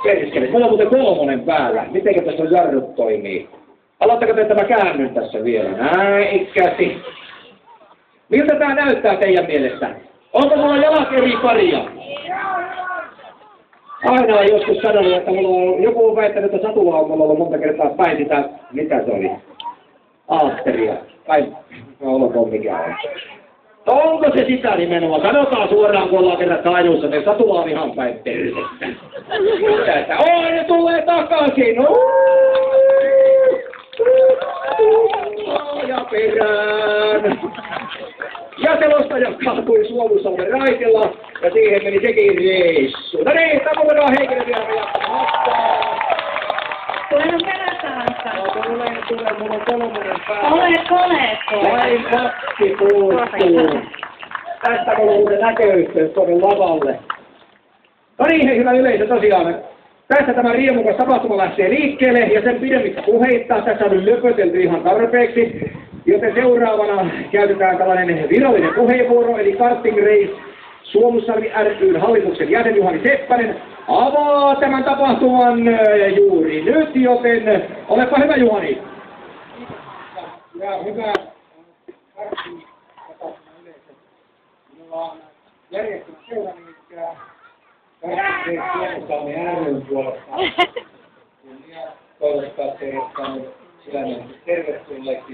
Perskele, mulla on muuten 3 päällä. Mitenkä tässä on jarrut toimii? Aloittako te, että mä käännyn tässä vielä? Näikäsi. Miltä tää näyttää teidän mielestä? Onko mulla jalat eri paria? Aina on joskus sanonut, että mulla on, joku on väittänyt, että Satulla on mulla ollut monta kertaa päin sitä, mitä se oli? Aatteria. Päin, no olkoon mikä on. Onko se sitä nimenomaan? Sanotaan suoraan, kun ollaan kerran Kainuussa, että Satulla on ihan päin persettä. Mitä? Ne tulee takaisin! Ja perään! Ja selostaja kaatui Suomussalmen raitilla, ja siihen meni sekin reissu. No niin, taputetaan Heikkinen vielä jatkamaan. Tulen perätään. Tulee, mulla on 3 päällä. Oletko? Vain 2 puuttuu. Tästä on muuten näköyhteys tuonne lavalle. No niin, hei, hyvä yleisö tosiaan. Tässä tämä riemukas tapahtuma lähtee liikkeelle, ja sen pidemmittä puheittaa. Tässä on nyt löpötelty ihan tarpeeksi. Joten seuraavana käytetään tällainen virallinen puheenvuoro, eli Karting Race Suomussalmi ry:n hallituksen jäsen Juhani Seppänen avaa tämän tapahtuman juuri nyt, joten olepa hyvä Juhani. Ja hyvä karting-tapahtuma yleensä. Minulla on järjestetty seuranimekkää Karting Race Suomussalmi ry:n puolesta. Ja toivottaa teidät tänne sydämellisesti tervetulleeksi.